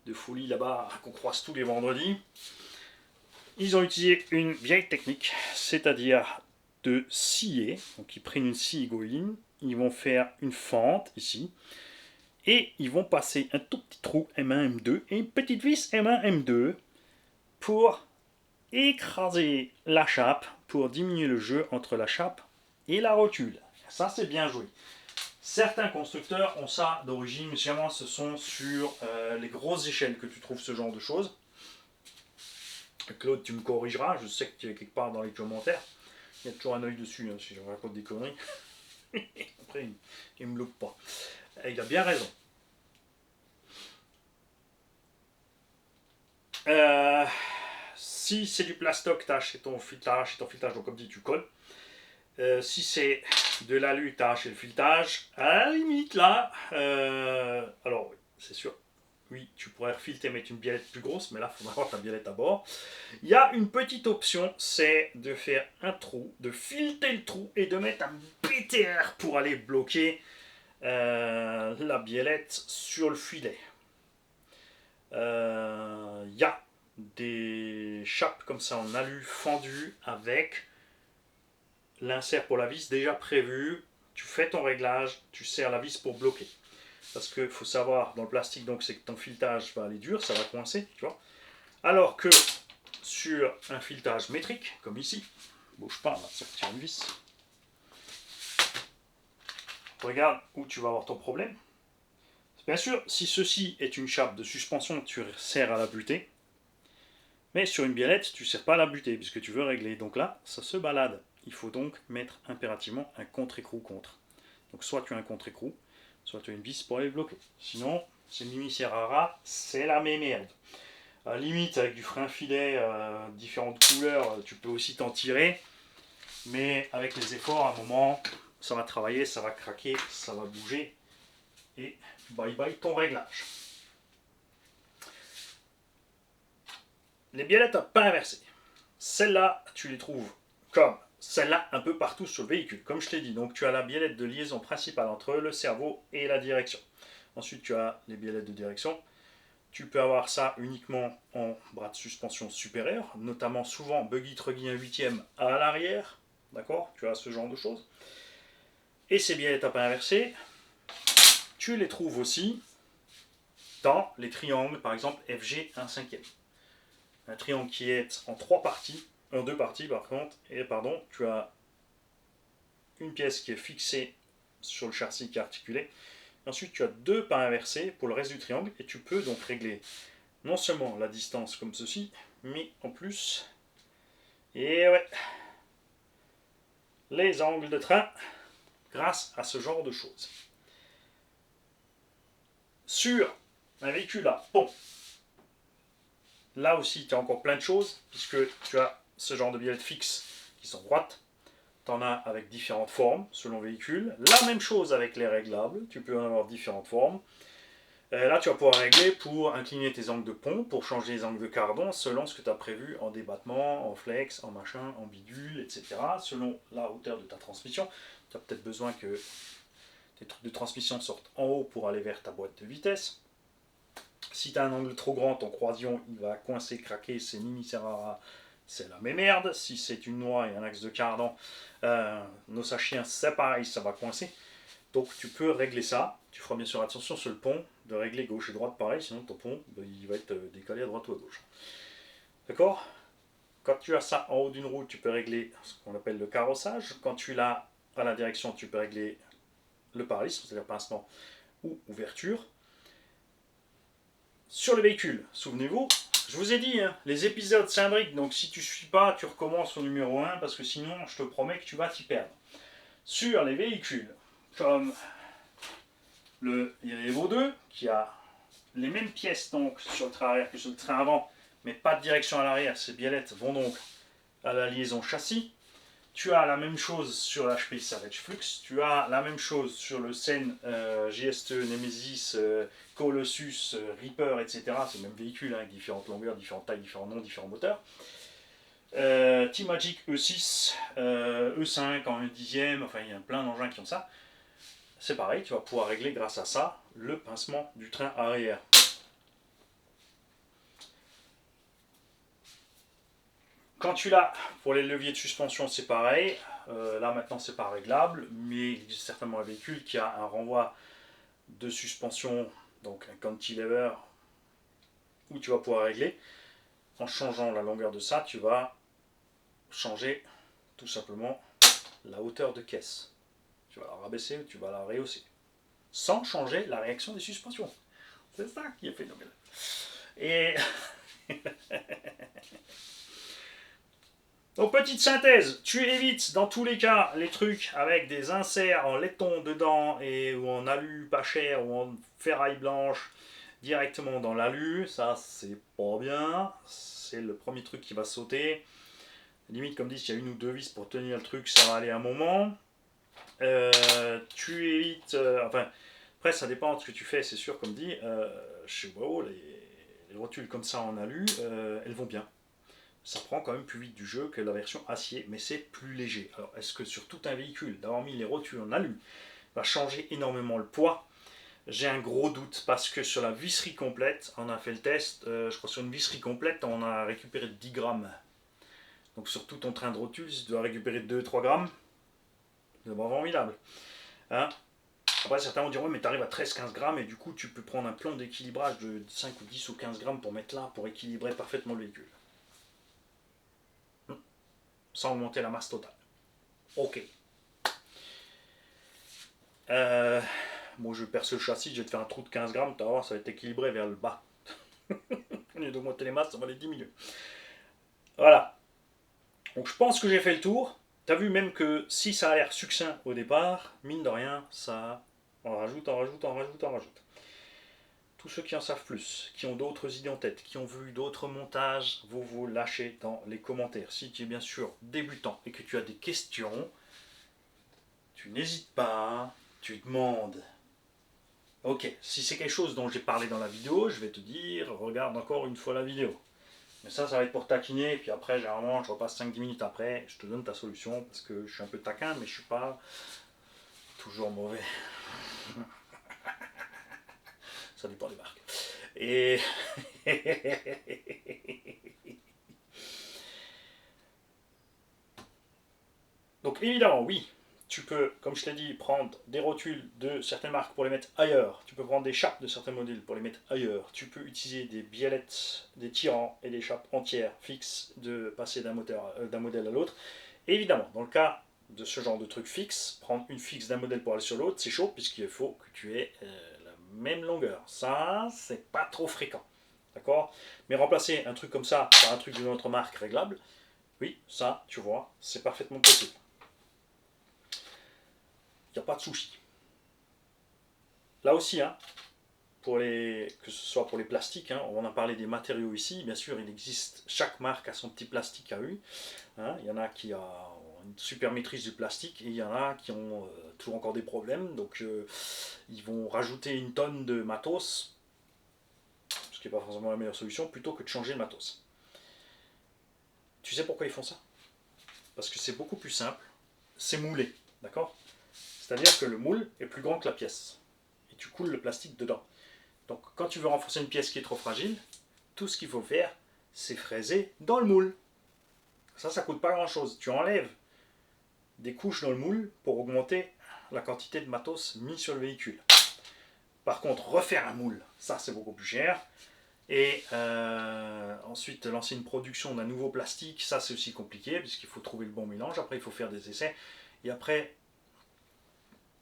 de folie là-bas qu'on croise tous les vendredis. Ils ont utilisé une vieille technique, c'est-à-dire de scier. Donc ils prennent une scie égoïne, ils vont faire une fente ici, et ils vont passer un tout petit trou M1, M2 et une petite vis M1, M2 pour écraser la chape, pour diminuer le jeu entre la chape et la rotule. Ça c'est bien joué. Certains constructeurs ont ça d'origine, mais généralement ce sont sur les grosses échelles que tu trouves ce genre de choses. Claude, tu me corrigeras, je sais que tu es quelque part dans les commentaires. Il y a toujours un œil dessus, hein, si je raconte des conneries. Après, il ne me loupe pas. Et il a bien raison. Si c'est du plastoc, tu as arraché ton filetage, donc comme dit, tu colles. Si c'est de l'alu, tu as arraché le filetage. À la limite, là, alors oui, c'est sûr. Oui, tu pourrais refileter, mettre une biellette plus grosse, mais là, il faudra avoir ta biellette à bord. Il y a une petite option, c'est de faire un trou, de fileter le trou et de mettre un BTR pour aller bloquer la biellette sur le filet. Il y a des chapes comme ça en alu fendu avec l'insert pour la vis déjà prévu. Tu fais ton réglage, tu serres la vis pour bloquer. Parce qu'il faut savoir, dans le plastique, donc c'est que ton filetage va aller dur, ça va coincer, tu vois. Alors que sur un filetage métrique, comme ici, bouge pas, on va sortir une vis. Regarde où tu vas avoir ton problème. Bien sûr, si ceci est une chape de suspension, tu serres à la butée. Mais sur une biellette, tu ne serres pas à la butée, puisque tu veux régler. Donc là, ça se balade. Il faut donc mettre impérativement un contre-écrou contre. Donc soit tu as un contre-écrou, soit tu as une vis pour aller bloquer. Sinon, c'est une limissière à ras, c'est la même merde. À la limite, avec du frein filet, différentes couleurs, tu peux aussi t'en tirer. Mais avec les efforts, à un moment, ça va travailler, ça va craquer, ça va bouger. Et bye bye ton réglage. Les biellettes à pain inversé. Celles-là, tu les trouves comme celle-là un peu partout sur le véhicule. Comme je t'ai dit, donc tu as la biellette de liaison principale entre le cerveau et la direction. Ensuite, tu as les biellettes de direction. Tu peux avoir ça uniquement en bras de suspension supérieur, notamment souvent buggy truggy 1/8 à l'arrière. D'accord? Tu as ce genre de choses. Et ces biellettes à pain inversé, tu les trouves aussi dans les triangles, par exemple FG 1/5. Un triangle qui est en deux parties par contre, et pardon, tu as une pièce qui est fixée sur le châssis qui est articulé. Ensuite, tu as deux pains inversés pour le reste du triangle, et tu peux donc régler non seulement la distance comme ceci, mais en plus, et ouais, les angles de train grâce à ce genre de choses. Sur un véhicule à pont, là aussi, tu as encore plein de choses, puisque tu as ce genre de biellettes fixes qui sont droites. Tu en as avec différentes formes selon le véhicule. La même chose avec les réglables, tu peux en avoir différentes formes. Là, tu vas pouvoir régler pour incliner tes angles de pont, pour changer les angles de cardon, selon ce que tu as prévu en débattement, en flex, en machin, en bidule, etc. Selon la hauteur de ta transmission. Tu as peut-être besoin que tes trucs de transmission sortent en haut pour aller vers ta boîte de vitesse. Si tu as un angle trop grand, ton croisillon il va coincer, craquer, c'est Mimi Serrara, c'est la même merde. Si c'est une noix et un axe de cardan, nos sachiens, c'est pareil, ça va coincer. Donc tu peux régler ça. Tu feras bien sûr attention sur le pont de régler gauche et droite pareil, sinon ton pont il va être décalé à droite ou à gauche. D'accord? Quand tu as ça en haut d'une roue, tu peux régler ce qu'on appelle le carrossage. Quand tu l'as à la direction, tu peux régler le paralysme, c'est-à-dire pincement ou ouverture. Sur le véhicule, souvenez-vous, je vous ai dit, hein, les épisodes s'imbriquent, donc si tu ne suis pas, tu recommences au numéro 1, parce que sinon, je te promets que tu vas t'y perdre. Sur les véhicules, comme le Evo 2, qui a les mêmes pièces donc sur le train arrière que sur le train avant, mais pas de direction à l'arrière, ces biellettes vont donc à la liaison châssis. Tu as la même chose sur l'HP Savage Flux, tu as la même chose sur le Sen GST, Nemesis, Colossus, Reaper, etc. C'est le même véhicule, hein, avec différentes longueurs, différentes tailles, différents noms, différents moteurs. T-Magic E6, E5 en 1/10, enfin il y a plein d'engins qui ont ça. C'est pareil, tu vas pouvoir régler grâce à ça le pincement du train arrière. Quand tu l'as pour les leviers de suspension, c'est pareil. Là maintenant, c'est pas réglable, mais il existe certainement un véhicule qui a un renvoi de suspension, donc un cantilever, où tu vas pouvoir régler. En changeant la longueur de ça, tu vas changer tout simplement la hauteur de caisse. Tu vas la rabaisser ou tu vas la rehausser, sans changer la réaction des suspensions. C'est ça qui est phénoménal. Et donc, petite synthèse, tu évites dans tous les cas les trucs avec des inserts en laiton dedans et ou en alu pas cher ou en ferraille blanche directement dans l'alu. Ça, c'est pas bien. C'est le premier truc qui va sauter. Limite, comme dit, s'il y a une ou deux vis pour tenir le truc, ça va aller un moment. Tu évites. Enfin, après, ça dépend de ce que tu fais, c'est sûr, comme dit. Chez WoW, les rotules comme ça en alu, elles vont bien. Ça prend quand même plus vite du jeu que la version acier, mais c'est plus léger. Alors, est-ce que sur tout un véhicule, d'avoir mis les rotules en alu, va changer énormément le poids? J'ai un gros doute, parce que sur la visserie complète, on a fait le test, je crois sur une visserie complète, on a récupéré 10 grammes. Donc sur tout ton train de rotules, si tu dois récupérer 2-3 grammes, c'est vraiment formidable. Hein? Après, certains vont dire, ouais, mais tu arrives à 13-15 grammes, et du coup, tu peux prendre un plan d'équilibrage de 5 ou 10 ou 15 grammes pour mettre là, pour équilibrer parfaitement le véhicule. Sans augmenter la masse totale. Ok. Bon, je perce le châssis, je vais te faire un trou de 15 grammes, tu vas voir, ça va être équilibré vers le bas. Au lieu d'augmenter les masses, ça va les diminuer. Voilà. Donc je pense que j'ai fait le tour. T'as vu même que si ça a l'air succinct au départ, mine de rien, ça en rajoute, en rajoute, en rajoute, en rajoute. Tous ceux qui en savent plus, qui ont d'autres idées en tête, qui ont vu d'autres montages, vous lâchez dans les commentaires. Si tu es bien sûr débutant et que tu as des questions, tu n'hésites pas, tu demandes. Ok, si c'est quelque chose dont j'ai parlé dans la vidéo, je vais te dire, regarde encore une fois la vidéo. Mais ça va être pour taquiner, et puis après, généralement, je repasse 5-10 minutes après, je te donne ta solution, parce que je suis un peu taquin, mais je suis pas toujours mauvais. Ça dépend des marques. Et... Donc évidemment, oui, tu peux, comme je t'ai dit, prendre des rotules de certaines marques pour les mettre ailleurs. Tu peux prendre des chapes de certains modèles pour les mettre ailleurs. Tu peux utiliser des biellettes, des tirants et des chapes entières fixes de passer d'un modèle à l'autre. Et évidemment, dans le cas de ce genre de truc fixe, prendre une fixe d'un modèle pour aller sur l'autre, c'est chaud puisqu'il faut que tu aies la même longueur. Ça, c'est pas trop fréquent. D'accord? Mais remplacer un truc comme ça par un truc d'une autre marque réglable, oui, ça, tu vois, c'est parfaitement possible. Il n'y a pas de souci. Là aussi, hein, que ce soit pour les plastiques, hein, on a parlé des matériaux ici, bien sûr, il existe, chaque marque a son petit plastique à lui. Hein, il y en a qui ont une super maîtrise du plastique et il y en a qui ont toujours encore des problèmes, donc ils vont rajouter une tonne de matos, ce qui n'est pas forcément la meilleure solution, plutôt que de changer le matos. Tu sais pourquoi ils font ça? Parce que c'est beaucoup plus simple, c'est moulé, d'accord? C'est-à-dire que le moule est plus grand que la pièce, et tu coules le plastique dedans. Donc quand tu veux renforcer une pièce qui est trop fragile, tout ce qu'il faut faire, c'est fraiser dans le moule. Ça coûte pas grand chose. Tu enlèves des couches dans le moule pour augmenter la quantité de matos mis sur le véhicule. Par contre, refaire un moule, ça c'est beaucoup plus cher. Et ensuite, lancer une production d'un nouveau plastique, ça c'est aussi compliqué, puisqu'il faut trouver le bon mélange. Après, il faut faire des essais. Et après,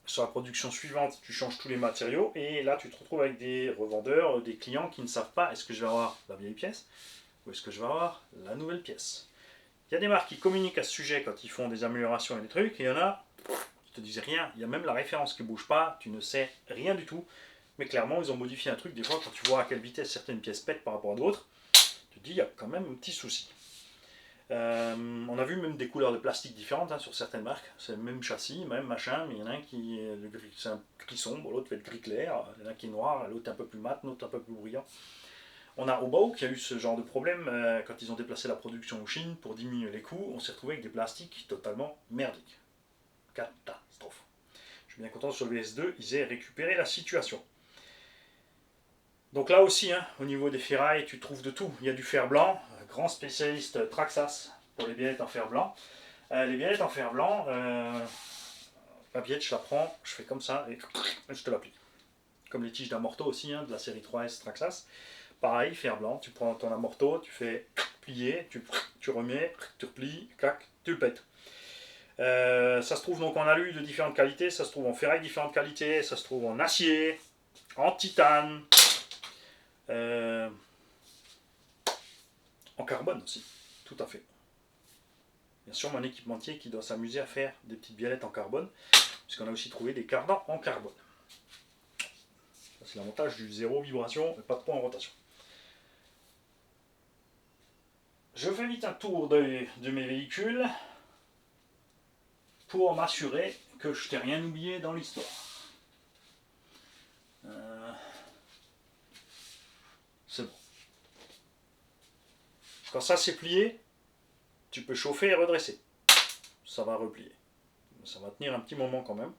sur la production suivante, tu changes tous les matériaux. Et là, tu te retrouves avec des revendeurs, des clients qui ne savent pas est-ce que je vais avoir la vieille pièce ou est-ce que je vais avoir la nouvelle pièce. Il y a des marques qui communiquent à ce sujet quand ils font des améliorations et des trucs. Et il y en a qui te disent rien. Il y a même la référence qui ne bouge pas. Tu ne sais rien du tout. Mais clairement, ils ont modifié un truc. Des fois, quand tu vois à quelle vitesse certaines pièces pètent par rapport à d'autres, tu te dis, il y a quand même un petit souci. On a vu même des couleurs de plastique différentes sur certaines marques. C'est le même châssis, même machin, mais il y en a un qui est le gris, c'est un gris sombre, l'autre fait le gris clair. Il y en a un qui est noir, l'autre un peu plus mat, l'autre un peu plus brillant. On a Obao qui a eu ce genre de problème quand ils ont déplacé la production en Chine pour diminuer les coûts. On s'est retrouvé avec des plastiques totalement merdiques. Catastrophe. Je suis bien content sur le VS2, ils aient récupéré la situation. Donc là aussi, au niveau des ferrailles, tu trouves de tout. Il y a du fer blanc, grand spécialiste Traxas pour les biellettes en fer blanc. Les biellettes en fer blanc, la biellette, je la prends, je fais comme ça et je te l'applique. Comme les tiges d'amorto aussi, de la série 3S Traxas. Pareil, fer blanc, tu prends ton amorto, tu fais plier, tu remets, tu replies, clac, tu le pètes. Ça se trouve donc en alu de différentes qualités, ça se trouve en ferraille de différentes qualités, ça se trouve en acier, en titane, en carbone aussi, tout à fait. Bien sûr, mon équipementier qui doit s'amuser à faire des petites biellettes en carbone, puisqu'on a aussi trouvé des cardans en carbone. Ça, c'est l'avantage du zéro vibration et pas de poids en rotation. Je fais vite un tour de mes véhicules pour m'assurer que je t'ai rien oublié dans l'histoire. C'est bon. Quand ça c'est plié, tu peux chauffer et redresser. Ça va replier. Ça va tenir un petit moment quand même.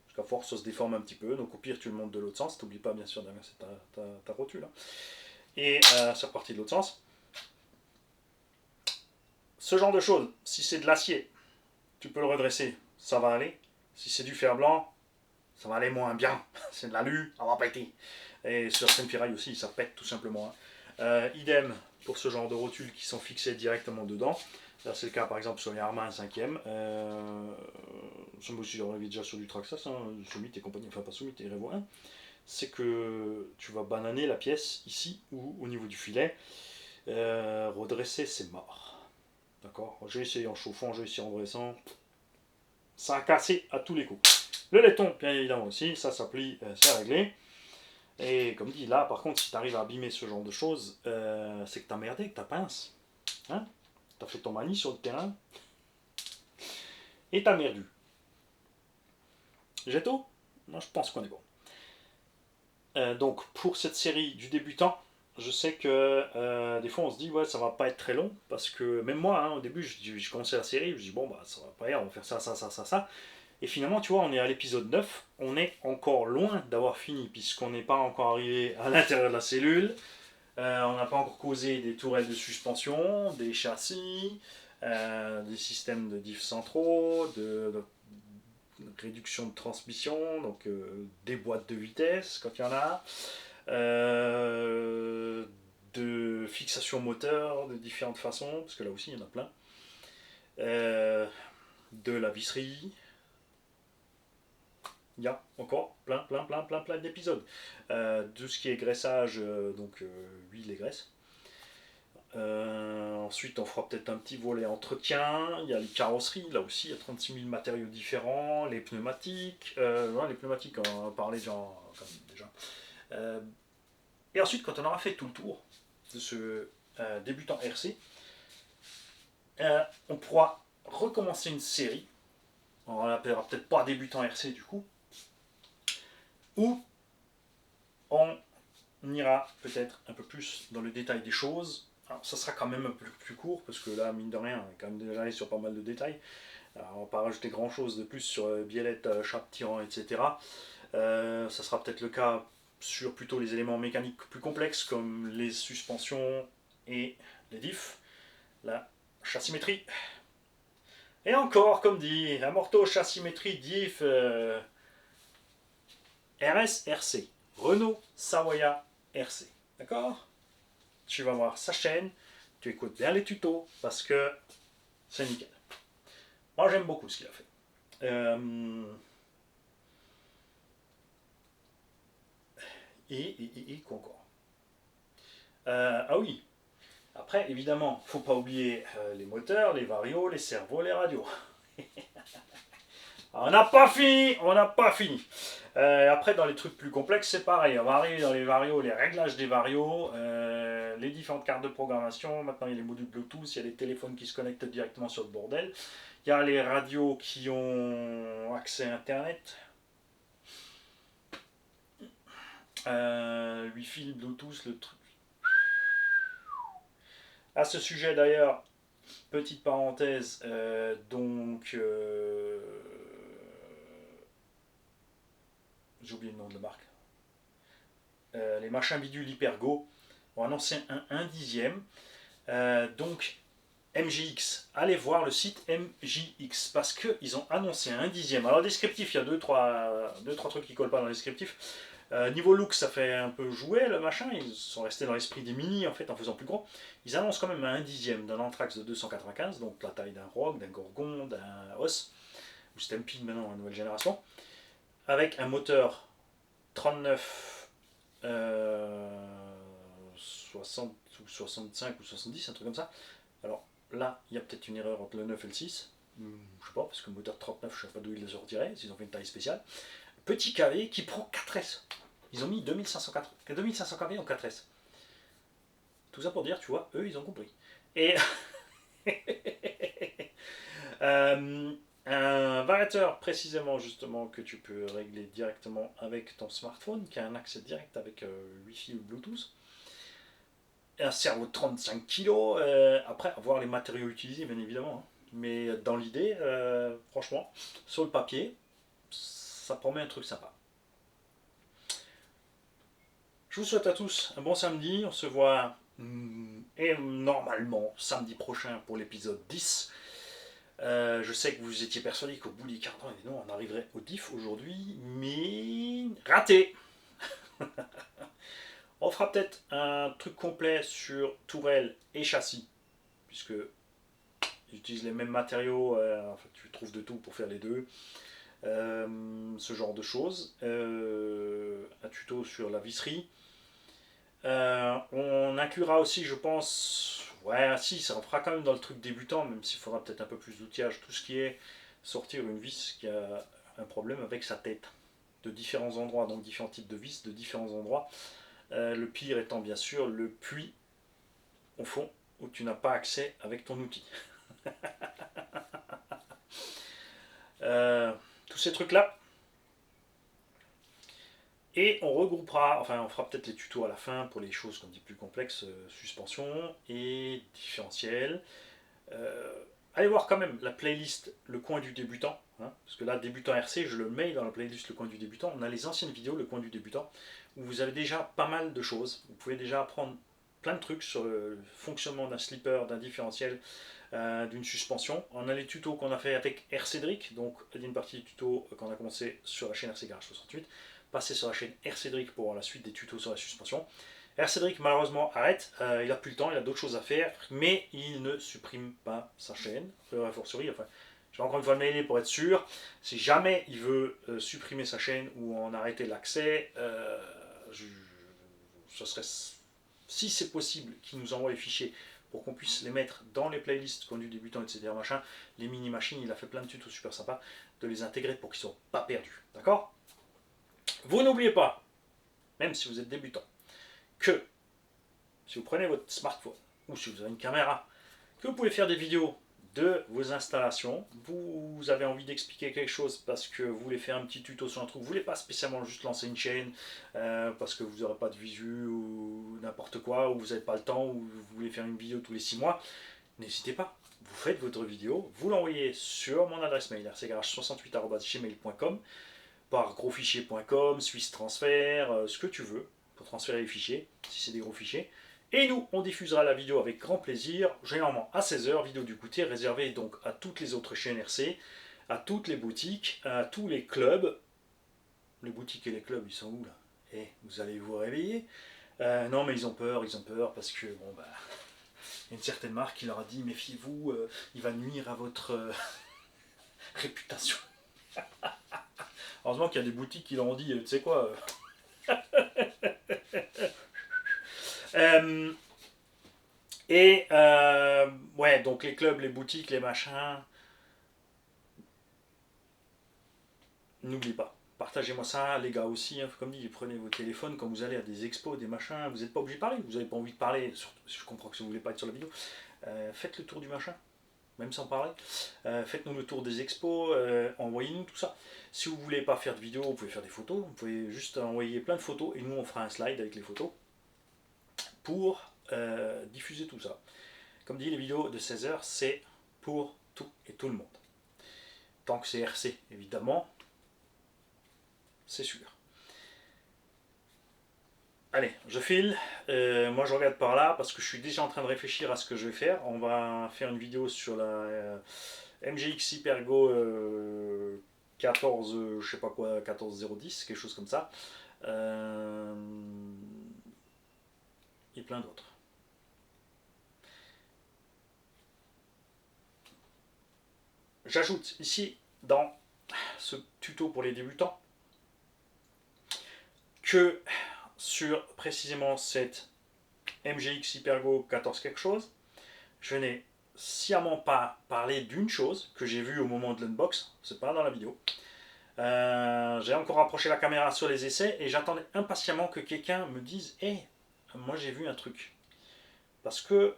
Parce qu'à force, ça se déforme un petit peu. Donc au pire, tu le montes de l'autre sens. T'oublies pas bien sûr d'inverser ta rotule. Et c'est reparti de l'autre sens. Ce genre de choses, si c'est de l'acier, tu peux le redresser, ça va aller. Si c'est du fer blanc, ça va aller moins bien. C'est de l'alu, ça va péter. Et sur certaines ferrailles aussi, ça pète tout simplement. Idem pour ce genre de rotules qui sont fixées directement dedans. Là, c'est le cas par exemple sur les Arma 5ème. Ça aussi, on l'avait déjà sur du Traxxas, Summit et compagnie, enfin pas Summit et Revo 1. C'est que tu vas bananer la pièce ici ou au niveau du filet. Redresser, c'est mort. D'accord, j'ai essayé en chauffant, j'ai essayé en dressant. Ça a cassé à tous les coups. Le laiton, bien évidemment aussi, ça plie, c'est réglé. Et comme dit, là par contre, si tu arrives à abîmer ce genre de choses, c'est que t'as merdé avec ta pince. T'as fait ton manie sur le terrain. Et t'as merdu. J'ai tout ? Moi je pense qu'on est bon. Donc pour cette série du débutant, je sais que des fois on se dit ouais ça va pas être très long parce que même moi au début je commençais la série, je dis bon bah ça va pas être, on va faire ça. Et finalement tu vois on est à l'épisode 9, on est encore loin d'avoir fini puisqu'on n'est pas encore arrivé à l'intérieur de la cellule, on n'a pas encore causé des tourelles de suspension, des châssis, des systèmes de diff centraux, de réduction de transmission, donc des boîtes de vitesse quand il y en a. De fixation moteur de différentes façons, parce que là aussi il y en a plein, de la visserie, il y a encore plein d'épisodes, de ce qui est graissage, donc huile et graisse. Ensuite on fera peut-être un petit volet entretien, il y a les carrosseries, là aussi il y a 36 000 matériaux différents, les pneumatiques, les pneumatiques on en a parlé déjà. Et ensuite, quand on aura fait tout le tour de ce débutant RC, on pourra recommencer une série, on l'appellera peut-être pas débutant RC du coup, où on ira peut-être un peu plus dans le détail des choses. Alors, ça sera quand même un peu plus court, parce que là, mine de rien, on est quand même déjà allé sur pas mal de détails. Alors, on va pas rajouter grand chose de plus sur biellette, chape tirant, etc. Ça sera peut-être le cas sur plutôt les éléments mécaniques plus complexes comme les suspensions et les diffs, la chassimétrie. Et encore, comme dit, amorto, chassimétrie, diff, RS, RC. Renault Savoia RC. D'accord? Tu vas voir sa chaîne, tu écoutes bien les tutos parce que c'est nickel. Moi j'aime beaucoup ce qu'il a fait. Et quoi encore? Ah oui, après évidemment, faut pas oublier les moteurs, les varios, les servos, les radios. On n'a pas fini, on n'a pas fini. Après, dans les trucs plus complexes, c'est pareil. On va arriver dans les varios, les réglages des varios, les différentes cartes de programmation. Maintenant, il y a les modules Bluetooth, il y a les téléphones qui se connectent directement sur le bordel. Il y a les radios qui ont accès à Internet. Wi-Fi, Bluetooth, le truc. À ce sujet d'ailleurs, petite parenthèse, j'ai oublié le nom de la marque. Les machins bidules Hypergo ont annoncé un 1 dixième. Donc MJX, allez voir le site MJX parce qu'ils ont annoncé un 1 dixième. Alors descriptif, il y a 2-3 trucs qui collent pas dans le descriptif. Niveau look, ça fait un peu jouer le machin. Ils sont restés dans l'esprit des mini en fait en faisant plus gros. Ils annoncent quand même un 1 dixième d'un Anthrax de 295, donc la taille d'un Rogue, d'un Gorgon, d'un Os, ou Stampede maintenant, la nouvelle génération, avec un moteur 39 60 ou 65 ou 70, un truc comme ça. Alors là, il y a peut-être une erreur entre le 9 et le 6. Je sais pas, parce que le moteur 39, je sais pas d'où ils les ont retirés, s'ils ont fait une taille spéciale. Petit KV qui prend 4S. Ils ont mis 2500 kV en 4S. Tout ça pour dire, tu vois, eux, ils ont compris. Et un variateur précisément justement que tu peux régler directement avec ton smartphone, qui a un accès direct avec Wi-Fi ou Bluetooth. Un cerveau de 35 kg, après avoir les matériaux utilisés bien évidemment. Hein. Mais dans l'idée, franchement, sur le papier, ça promet un truc sympa. Je vous souhaite à tous un bon samedi, on se voit et normalement samedi prochain pour l'épisode 10. Je sais que vous étiez persuadé qu'au bout des 40 ans, non, on arriverait au diff aujourd'hui, mais raté. On fera peut-être un truc complet sur tourelle et châssis, puisque j'utilise les mêmes matériaux, enfin, tu trouves de tout pour faire les deux. Ce genre de choses. Un tuto sur la visserie. On inclura aussi, je pense, ouais, si, ça en fera quand même dans le truc débutant, même s'il faudra peut-être un peu plus d'outillage, tout ce qui est sortir une vis qui a un problème avec sa tête, de différents endroits, donc différents types de vis, de différents endroits. Le pire étant bien sûr le puits au fond où tu n'as pas accès avec ton outil. Tous ces trucs là. Et on regroupera, enfin on fera peut-être les tutos à la fin pour les choses qu'on dit plus complexes, suspension et différentiel. Allez voir quand même la playlist Le Coin du Débutant, hein, parce que là, débutant RC, je le mets dans la playlist Le Coin du Débutant. On a les anciennes vidéos Le Coin du Débutant, où vous avez déjà pas mal de choses. Vous pouvez déjà apprendre plein de trucs sur le fonctionnement d'un slipper, d'un différentiel, d'une suspension. On a les tutos qu'on a fait avec RCDric, donc une partie du tuto qu'on a commencé sur la chaîne RC Garage 68. Passez sur la chaîne RCDric pour la suite des tutos sur la suspension. Cédric malheureusement arrête, il n'a plus le temps, il a d'autres choses à faire, mais il ne supprime pas sa chaîne. A fortiori, enfin, je vais encore une fois le mailer pour être sûr. Si jamais il veut supprimer sa chaîne ou en arrêter l'accès, ce serait, si c'est possible, qu'il nous envoie les fichiers pour qu'on puisse les mettre dans les playlists conduits débutants, etc. Machin. Les mini-machines, il a fait plein de tutos super sympas, de les intégrer pour qu'ils ne soient pas perdus. D'accord ? Vous n'oubliez pas, même si vous êtes débutant, que si vous prenez votre smartphone ou si vous avez une caméra, que vous pouvez faire des vidéos de vos installations, vous avez envie d'expliquer quelque chose parce que vous voulez faire un petit tuto sur un truc, vous voulez pas spécialement juste lancer une chaîne parce que vous n'aurez pas de visu ou n'importe quoi, ou vous n'avez pas le temps, ou vous voulez faire une vidéo tous les 6 mois, n'hésitez pas. Vous faites votre vidéo, vous l'envoyez sur mon adresse mail rcgarage68@gmail.com. par grosfichier.com, Swiss Transfer, ce que tu veux pour transférer les fichiers, si c'est des gros fichiers. Et nous, on diffusera la vidéo avec grand plaisir, généralement à 16h, vidéo du goûter, réservée donc à toutes les autres chaînes RC, à toutes les boutiques, à tous les clubs. Les boutiques et les clubs, ils sont où là? Eh, vous allez vous réveiller. Non, mais ils ont peur parce que, bon, bah, il y a une certaine marque qui leur a dit, méfiez-vous, il va nuire à votre réputation. Heureusement qu'il y a des boutiques qui leur ont dit, tu sais quoi ouais, donc les clubs, les boutiques, les machins, n'oublie pas. Partagez-moi ça, les gars aussi, hein, comme dit, prenez vos téléphones quand vous allez à des expos, des machins, vous n'êtes pas obligé de parler, vous n'avez pas envie de parler, surtout, je comprends que si vous ne voulez pas être sur la vidéo, faites le tour du machin, même sans parler, faites-nous le tour des expos, envoyez-nous tout ça. Si vous ne voulez pas faire de vidéo, vous pouvez faire des photos, vous pouvez juste envoyer plein de photos et nous on fera un slide avec les photos pour diffuser tout ça. Comme dit, les vidéos de 16h, c'est pour tout et tout le monde. Tant que c'est RC, évidemment, c'est sûr. Allez, je file. Moi, je regarde par là parce que je suis déjà en train de réfléchir à ce que je vais faire. On va faire une vidéo sur la MGX Hypergo 14, je sais pas quoi, 14010, quelque chose comme ça. Et plein d'autres. J'ajoute ici, dans ce tuto pour les débutants, que sur précisément cette MGX Hypergo 14 quelque chose, je n'ai sciemment pas parlé d'une chose que j'ai vue au moment de l'unbox, c'est pas dans la vidéo. J'ai encore approché la caméra sur les essais et j'attendais impatiemment que quelqu'un me dise « Hey, moi j'ai vu un truc ». Parce que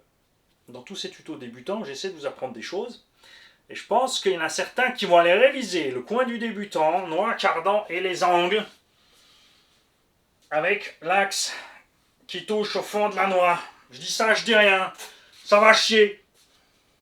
dans tous ces tutos débutants, j'essaie de vous apprendre des choses. Et je pense qu'il y en a certains qui vont aller réviser le coin du débutant, noir cardant et les angles, avec l'axe qui touche au fond de la noix. Je dis ça, je dis rien. Ça va chier.